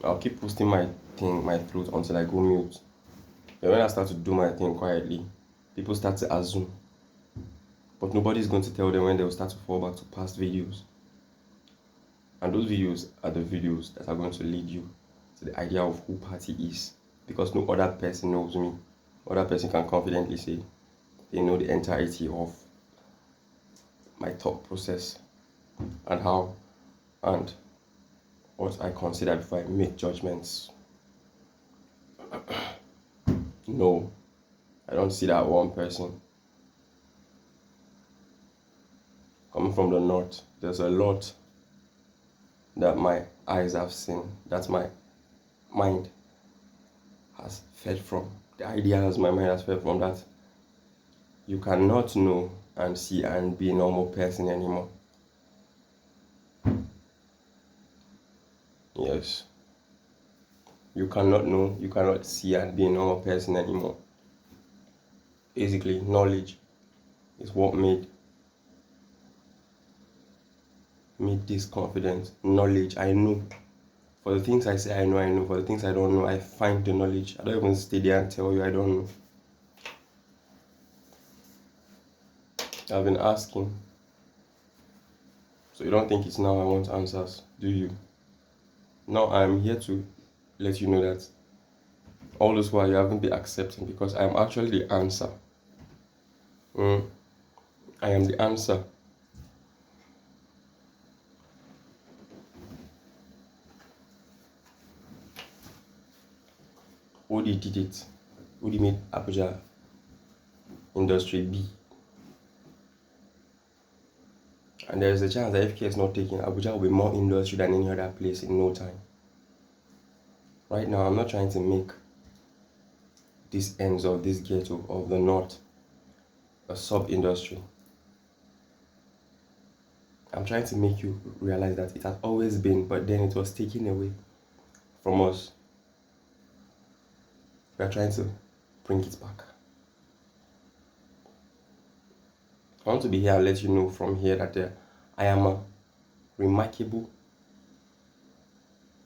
I'll keep posting my thing, my truth until I go mute. But when I start to do my thing quietly, people start to assume. But nobody's going to tell them when they'll start to fall back to past videos. And those videos are the videos that are going to lead you to the idea of who Party is. Because no other person knows me. Other person can confidently say they know the entirety of my thought process and how and what I consider before I make judgments. No, I don't see that one person. Coming from the north, there's a lot that my eyes have seen, that my mind has fed from. The ideas my mind has fed from, that you cannot know and see and be a normal person anymore. Yes. You cannot know, you cannot see and be a normal person anymore. Basically, knowledge is what made this confidence. Knowledge, I know. For the things I say I know. For the things I don't know, I find the knowledge. I don't even stay there and tell you I don't know. I've been asking. So you don't think it's now I want answers, do you? Now I'm here to let you know that all this while you haven't been accepting, because I'm actually the answer. I am the answer. Odi did it. Odi made Abuja industry B. And there is a chance that if care is not taken, Abuja will be more industry than any other place in no time. Right now, I'm not trying to make these ends of this ghetto of the north a sub-industry. I'm trying to make you realize that it has always been, but then it was taken away from us. We are trying to bring it back. I want to be here and let you know from here that I am a remarkable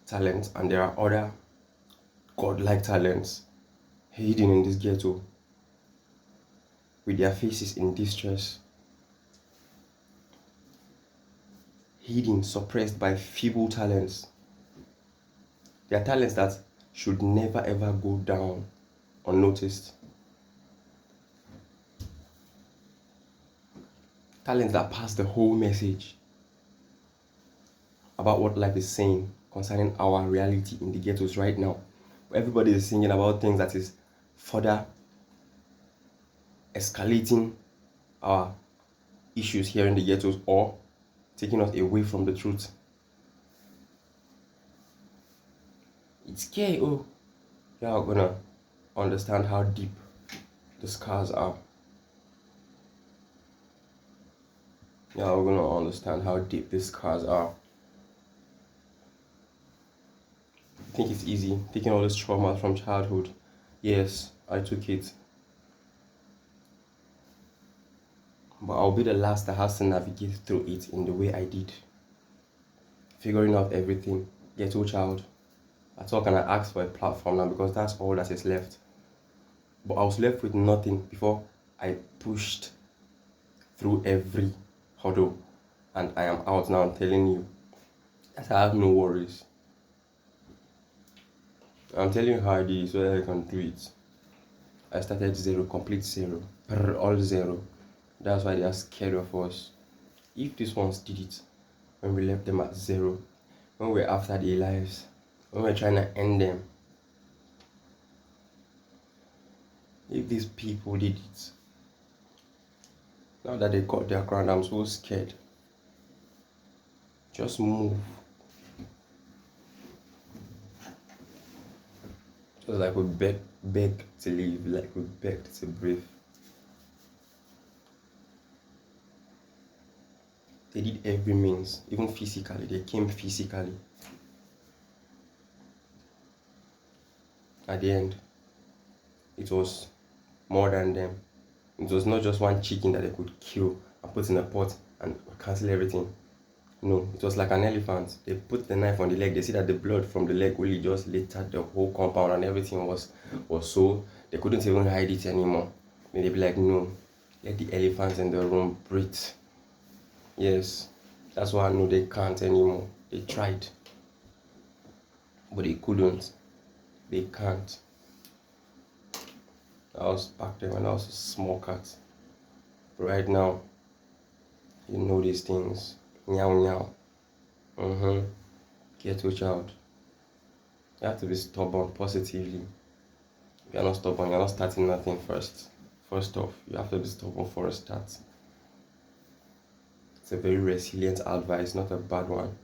talent, and there are other godlike talents hidden in this ghetto with their faces in distress, hidden, suppressed by feeble talents. They are talents that should never ever go down unnoticed. Talents that pass the whole message about what life is saying concerning our reality in the ghettos right now. Everybody is singing about things that is further escalating our issues here in the ghettos or taking us away from the truth. It's scary. Oh, you are gonna understand how deep the scars are. You are gonna understand how deep these scars are. I think it's easy taking all this trauma from childhood. Yes, I took it. But I'll be the last that has to navigate through it in the way I did. Figuring out everything. Ghetto child. That's all. Can I ask for a platform now, because that's all that is left. But I was left with nothing before I pushed through every hurdle. And I am out now. I'm telling you that I have no worries. I'm telling you how I did it so that I can do it. I started zero, complete zero, all zero. That's why they are scared of us. If these ones did it when we left them at zero, when we're after their lives, when we're trying to end them, if these people did it, now that they got their ground, I'm so scared. Just move. Just like we beg to live, like we begged to breathe. They did every means, even physically. They came physically. At the end, it was more than them. It was not just one chicken that they could kill and put in a pot and cancel everything. No, it was like an elephant. They put the knife on the leg. They see that the blood from the leg really just littered the whole compound, and everything was so they couldn't even hide it anymore. Then they'd be like, no, let the elephants in the room breathe. Yes, that's why I know they can't anymore. They tried, but they couldn't. They can't. I was back then when I was a small cat. But right now, you know these things. Meow meow. Get your child. You have to be stubborn positively. If you're not stubborn, you're not starting nothing first. First off, you have to be stubborn for a start. It's a very resilient advice, not a bad one.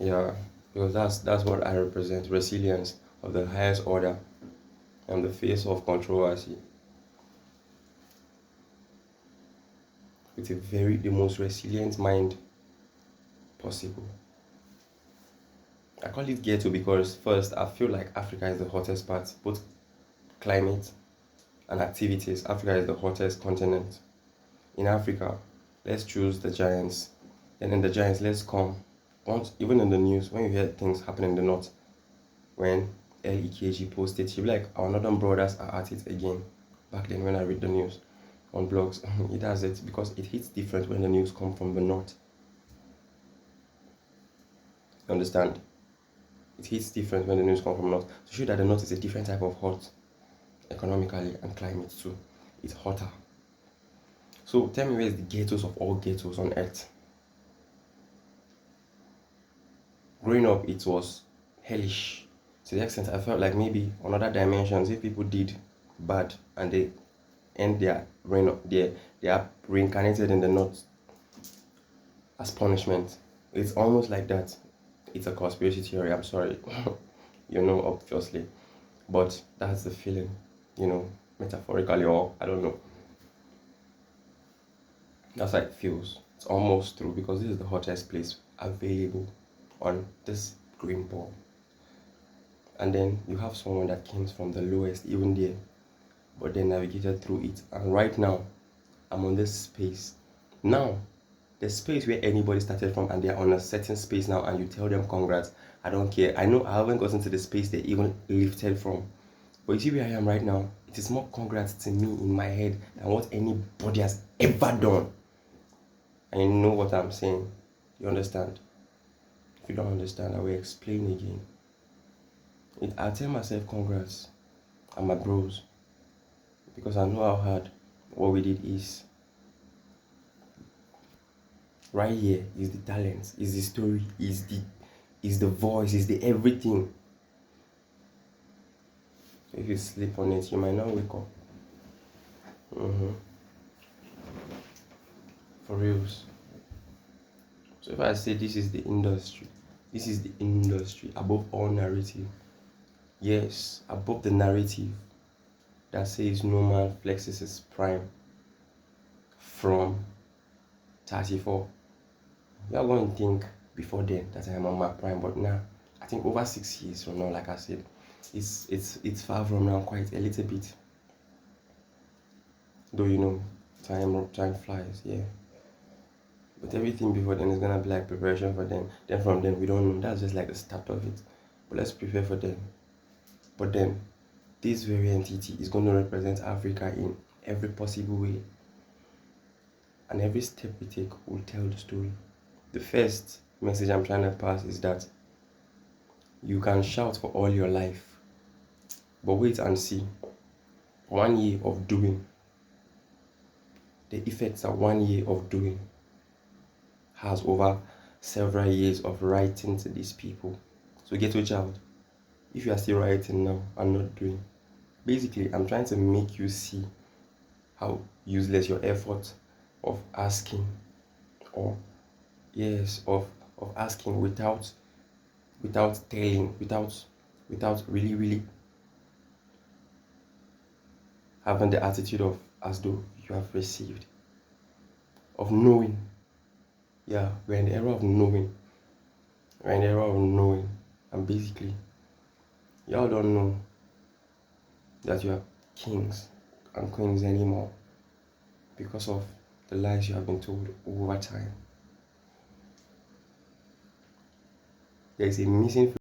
Yeah, because that's what I represent. Resilience of the highest order. I'm the face of controversy. With the most resilient mind possible. I call it ghetto because first I feel like Africa is the hottest part, both climate and activities. Africa is the hottest continent. In Africa, let's choose the giants. And in the giants, let's come. Once, even in the news, when you hear things happen in the north, when LEKG posted, she'll be like, our northern brothers are at it again. Back then, when I read the news on blogs, it does it because it hits different when the news comes from the north. You understand? It hits different when the news comes from north. To show that the north is a different type of hot, economically and climate too. It's hotter. So tell me, where is the ghettos of all ghettos on earth? Growing up, it was hellish to the extent I felt like maybe on other dimensions, if people did bad and they end they are reincarnated in the north as punishment. It's almost like that. It's a conspiracy theory, I'm sorry. You know, obviously. But that's the feeling, you know, metaphorically, or I don't know. That's how it feels. It's almost true because this is the hottest place available on this green ball. And then you have someone that came from the lowest, even there, but then navigated through it. And right now, I'm on this space. Now, the space where anybody started from and they're on a certain space now, and you tell them congrats, I don't care. I know I haven't gotten to the space they even lifted from. But you see where I am right now, it is more congrats to me in my head than what anybody has ever done. And you know what I'm saying. You understand? If you don't understand, I will explain again. I tell myself congrats and my bros because I know how hard what we did is. Right here is the talent, is the story, is the voice, is the everything. If you sleep on it, you might not wake up. For reals. So if I say this is the industry above all narrative. Yes, above the narrative that says no man flexes his prime from 34. You are going to think before then that I am on my prime, but now I think over 6 years from now, like I said, it's far from now quite a little bit. Though you know, time flies, yeah. But everything before then is gonna be like preparation for them. Then from then we don't know. That's just like the start of it. But let's prepare for them. But then this very entity is going to represent Africa in every possible way. And every step we take will tell the story. The first message I'm trying to pass is that you can shout for all your life, but wait and see. 1 year of doing, the effects that 1 year of doing has over several years of writing to these people. So get your child. If you are still writing now and not doing, basically I'm trying to make you see how useless your effort of asking, or yes, of asking without telling, without really having the attitude of as though you have received, of knowing. Yeah, we're in the era of knowing. And basically, y'all don't know that you are kings and queens anymore because of the lies you have been told over time. There is a missing